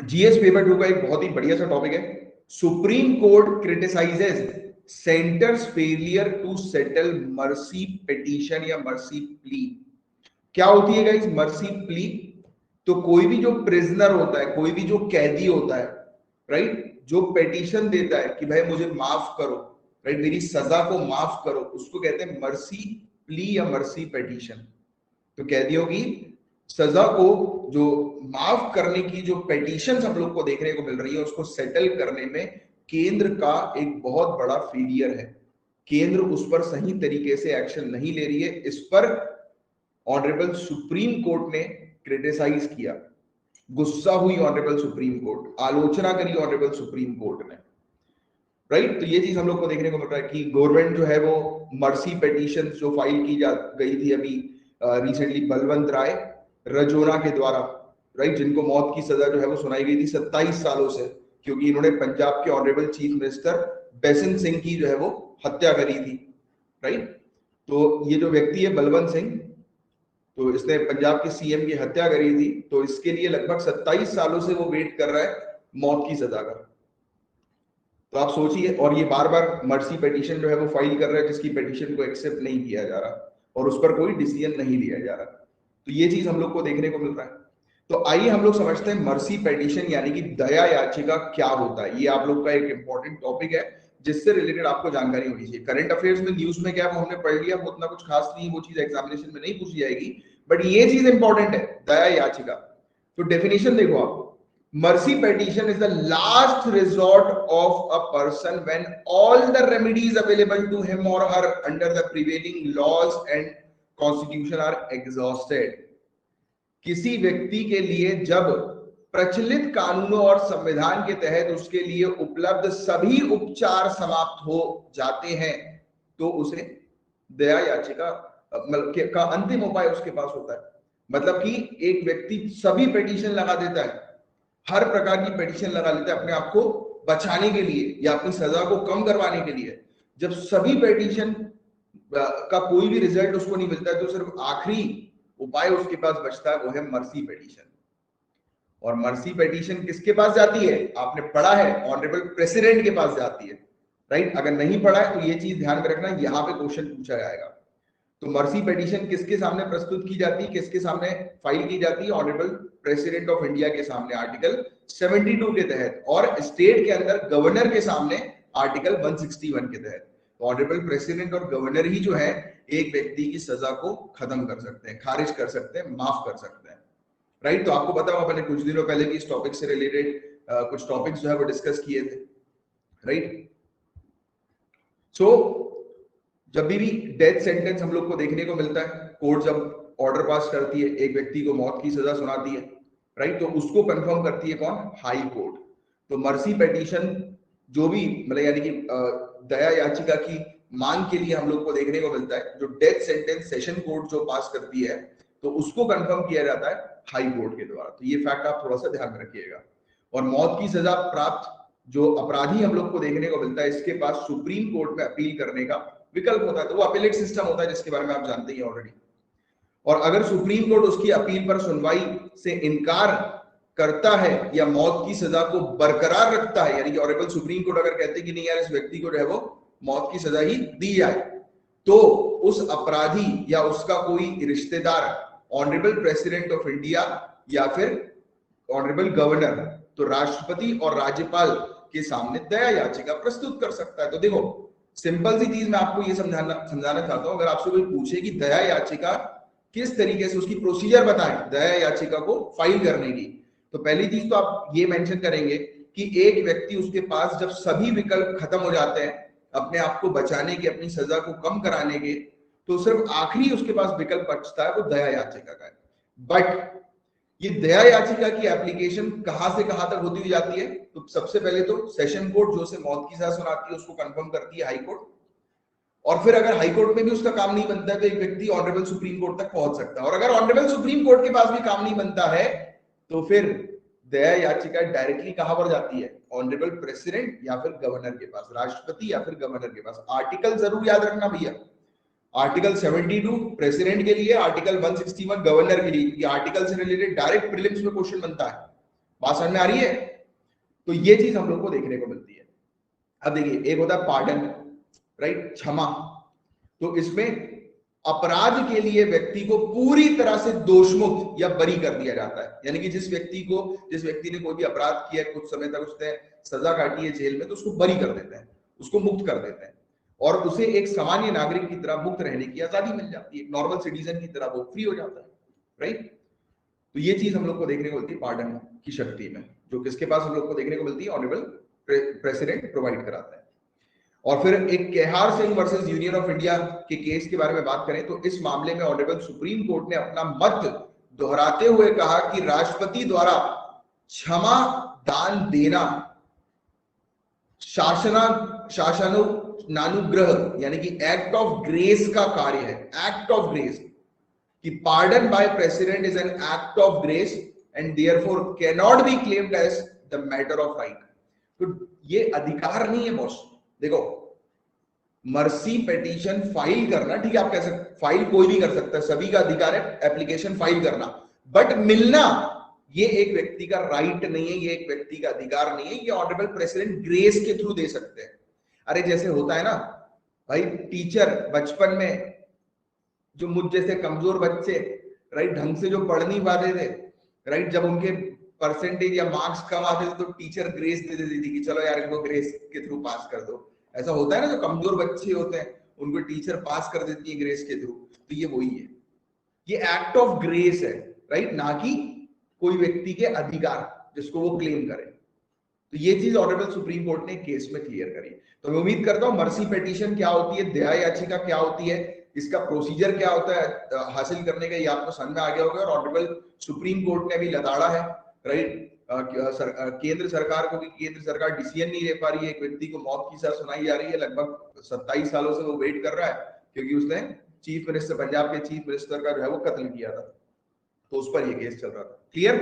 GS paper 2 का एक बहुत ही बढ़िया सा टॉपिक है। Supreme court criticises centre's failure to settle mercy petition या मर्सी प्ली। क्या होती है गाइस मर्सी प्ली? तो कोई भी जो प्रिजनर होता है, कोई भी जो कैदी होता है, राइट, जो पिटीशन देता है कि भाई मुझे माफ करो, राइट, मेरी सजा को माफ करो, उसको कहते हैं मर्सी प्ली या मर्सी पिटीशन। तो कैदियों की सजा को जो माफ करने की जो पिटीशन हम लोग को देखने को मिल रही है, उसको सेटल करने में केंद्र का एक बहुत बड़ा फेलियर है। केंद्र उस पर सही तरीके से एक्शन नहीं ले रही है। इस पर ऑनरेबल सुप्रीम कोर्ट ने क्रिटिसाइज किया, गुस्सा हुई ऑनरेबल सुप्रीम कोर्ट, आलोचना करी ऑनरेबल सुप्रीम कोर्ट ने, राइट। तो ये चीज हम लोग को देखने को मिल रहा है कि गवर्नमेंट जो है वो मर्सी पिटीशन जो फाइल की जा गई थी अभी रिसेंटली बलवंत राय रजोरा के द्वारा, राइट, जिनको मौत की सजा जो है वो सुनाई गई थी 27 सालों से, क्योंकि इन्होंने पंजाब के honourable chief minister Besant Singh की जो है वो हत्या करी थी, राइट। तो ये जो व्यक्ति है बलवंत सिंह, तो इसने पंजाब के सीएम की हत्या करी थी, तो इसके लिए लगभग 27 सालों से वो वेट कर रहा है मौत की सजा का। तो आप सोचिए, और ये बार बार मर्सी पिटीशन जो है वो फाइल कर रहा है, जिसकी पिटीशन को एक्सेप्ट नहीं किया जा रहा और उस पर कोई डिसीजन नहीं लिया जा रहा। तो ये चीज हम लोग को देखने को मिल रहा है। तो आइए हम लोग समझते हैं मर्सी पिटीशन यानी कि दया याचिका क्या होता है। ये आप लोग का एक इंपॉर्टेंट टॉपिक है जिससे रिलेटेड आपको जानकारी होनी चाहिए। करंट अफेयर्स में, न्यूज में क्या हमने पढ़ लिया, वो उतना कुछ खास नहीं, वो चीज एग्जामिनेशन में नहीं पूछी जाएगी, बट ये चीज इंपॉर्टेंट है, दया याचिका। तो डेफिनेशन देखो आप, mercy petition is the last resort of a person when all the remedies available to him or her under the prevailing laws and constitution are exhausted। किसी व्यक्ति के लिए जब प्रचलित कानूनों और संविधान के तहत उसके लिए उपलब्ध सभी उपचार समाप्त हो जाते हैं, तो उसे दया याचिका का अंतिम उपाय उसके पास होता है। मतलब कि एक व्यक्ति सभी पिटीशन लगा देता है, हर प्रकार की पिटीशन लगा लेता है अपने आप को बचाने के लिए या अपनी सजा को कम करवाने के लिए। जब सभी पिटीशन का कोई भी रिजल्ट उसको नहीं मिलता है, तो सिर्फ आखिरी उपाय उसके पास बचता है, वो है मर्सी पिटीशन। और मर्सी पिटीशन किसके पास जाती है? आपने पढ़ा है, ऑनरेबल प्रेसिडेंट के पास जाती है, राइट। अगर नहीं पढ़ा है तो ये चीज ध्यान में रखना, यहां पे क्वेश्चन पूछा जाएगा। तो मर्सी पिटीशन किसके सामने प्रस्तुत की जाती है, किसके सामने फाइल की जाती है? ऑनरेबल प्रेसिडेंट ऑफ इंडिया के सामने आर्टिकल 72 के तहत, और स्टेट के अंदर गवर्नर के सामने आर्टिकल 161 के तहत। तो ऑनरेबल प्रेसिडेंट और गवर्नर ही जो है एक व्यक्ति की सजा को खत्म कर सकते हैं, खारिज कर सकते हैं, माफ कर सकते हैं, राइट। तो आपको पता होगा, मैंने कुछ दिनों पहले भी इस टॉपिक से रिलेटेड कुछ टॉपिक्स जो है वो डिस्कस किए थे, राइट। सो जब भी डेथ सेंटेंस हम लोग को देखने को मिलता है, कोर्ट जब ऑर्डर पास करती है, एक व्यक्ति को मौत की सजा सुनाती है, राइट, तो उसको कंफर्म करती है कौन? High court. तो मर्सी पिटीशन जो भी मतलब यानी कि दया याचिका की मांग के लिए हम लोग को देखने को मिलता है, जो डेथ सेंटेंस सेशन कोर्ट जो पास करती है, तो उसको कंफर्म किया जाता है हाई कोर्ट के द्वारा। तो ये फैक्ट आप थोड़ा सा ध्यान में रखिएगा। और मौत की सजा प्राप्त जो अपराधी हम लोग को देखने को मिलता है, इसके पास सुप्रीम कोर्ट में अपील करने का विकल्प होता है। तो वो अपीलेट सिस्टम होता है जिसके बारे में आप जानते ही ऑलरेडी। और अगर सुप्रीम कोर्ट उसकी अपील पर सुनवाई से इनकार करता है या मौत की सजा को बरकरार रखता है, यानी कि ऑनरेबल सुप्रीम कोर्ट अगर कहते हैं कि नहीं यार इस व्यक्ति को जो है वो मौत की सजा ही दी जाए, तो उस अपराधी या उसका कोई रिश्तेदार ऑनरेबल प्रेसिडेंट ऑफ इंडिया या फिर ऑनरेबल गवर्नर, तो राष्ट्रपति और राज्यपाल के सामने दया याचिका प्रस्तुत कर सकता है। तो देखो सिंपल सी चीज मैं आपको ये समझाना चाहता हूं। अगर आपसे कोई पूछे कि दया याचिका किस तरीके से, उसकी प्रोसीजर बताएं दया याचिका को फाइल करने की, तो पहली चीज तो आप ये मेंशन करेंगे कि एक व्यक्ति, उसके पास जब सभी विकल्प खत्म हो जाते हैं अपने आप को बचाने के, अपनी सजा को कम कराने के, तो सिर्फ आखिरी उसके पास विकल्प बचता है, वो दया याचिका का है। बट ये दया याचिका की एप्लीकेशन कहां से कहां तक होती हुई जाती है? तो सबसे पहले तो सेशन कोर्ट जो उसे मौत की सजा सुनाती है उसको कंफर्म करती है हाई कोर्ट, और फिर अगर हाई कोर्ट में भी उसका काम नहीं बनता है तो एक व्यक्ति ऑनरेबल सुप्रीम कोर्ट तक पहुंच सकता है। और अगर ऑनरेबल सुप्रीम कोर्ट के पास भी काम नहीं बनता है तो फिर दया याचिका डायरेक्टली कहां पर जाती है? ऑनरेबल प्रेसिडेंट या फिर गवर्नर के पास, राष्ट्रपति या फिर गवर्नर के पास। आर्टिकल जरूर याद रखना भैया, आर्टिकल 72 प्रेसिडेंट के लिए, आर्टिकल 161 गवर्नर के लिए, क्योंकि आर्टिकल से रिलेटेड डायरेक्ट प्रीलिम्स में क्वेश्चन बनता है, बात समझ में आ रही है? तो ये चीज हम लोग को देखने को मिलती है। अब देखिए, एक होता है पार्डन, राइट, क्षमा। तो इसमें अपराध के लिए व्यक्ति को पूरी तरह से दोषमुक्त या बरी कर दिया जाता है, यानी कि जिस व्यक्ति ने कोई भी अपराध किया, कुछ समय तक उसने सजा काटी है जेल में, तो उसको बरी कर देते हैं, उसको मुक्त कर देते हैं, और उसे एक सामान्य नागरिक की तरह मुक्त रहने की आजादी मिल जाती है, एक नॉर्मल सिटीजन की तरह वो फ्री हो जाता है, राइट। तो ये चीज हम लोग को देखने को मिलती है पार्डन की शक्ति में, जो किसके पास हम लोग को देखने को मिलती है, ऑनरेबल प्रेसिडेंट प्रोवाइड कराता है। और फिर एक Kehar Singh versus Union of India के केस के बारे में बात करें तो इस मामले में ऑनरेबल सुप्रीम कोर्ट ने अपना मत दोहराते हुए कहा कि राष्ट्रपति द्वारा क्षमा दान देना शासनानुग्रह यानी कि एक्ट ऑफ ग्रेस का कार्य है, एक्ट ऑफ ग्रेस, कि pardon by president is an act of grace and therefore can not be claimed as the matter of right. तो ये अधिकार नहीं है बॉस। देखो, मर्सी पिटीशन फाइल करना, ठीक है, आप कह सकते फाइल कोई भी कर सकता है, सभी का अधिकार है एप्लीकेशन फाइल करना, बट मिलना ये एक व्यक्ति का राइट नहीं है, ये एक व्यक्ति का अधिकार नहीं है, ये ऑनरेबल प्रेसिडेंट ग्रेस के थ्रू दे सकते हैं। अरे जैसे होता है ना भाई, टीचर बचपन में जो मुझ जैसे कमजोर बच्चे, राइट, ढंग से जो पढ़ नहीं पाते थे, राइट, जब उनके परसेंटेज या मार्क्स कम आते थे तो टीचर ग्रेस दे देती थी कि चलो यार इनको ग्रेस के थ्रू पास कर दो। ऐसा होता है ना, जो कमजोर बच्चे होते हैं उनको टीचर पास कर देती है ग्रेस के थ्रू। तो ये वही है, ये एक्ट ऑफ ग्रेस है, राइट, ना कि कोई व्यक्ति के अधिकार जिसको वो क्लेम करे। तो ये चीज ऑनरेबल सुप्रीम कोर्ट ने केस में क्लियर करी। तो मैं उम्मीद करता हूं मर्सी पिटीशन क्या होती है, दया याचिका क्या होती है, इसका प्रोसीजर क्या होता है हासिल करने का, ये आपको समझ में आ गया होगा। और ऑनरेबल सुप्रीम कोर्ट ने भी लताड़ा है, राइट, केंद्र सरकार को, भी केंद्र सरकार डिसीजन नहीं ले पा रही है, एक व्यक्ति को मौत की सजा सुनाई जा रही है, लगभग 27 सालों से वो वेट कर रहा है क्योंकि उसने चीफ मिनिस्टर, पंजाब के चीफ मिनिस्टर का जो है वो कत्ल किया था, तो उस पर ये केस चल रहा था। क्लियर?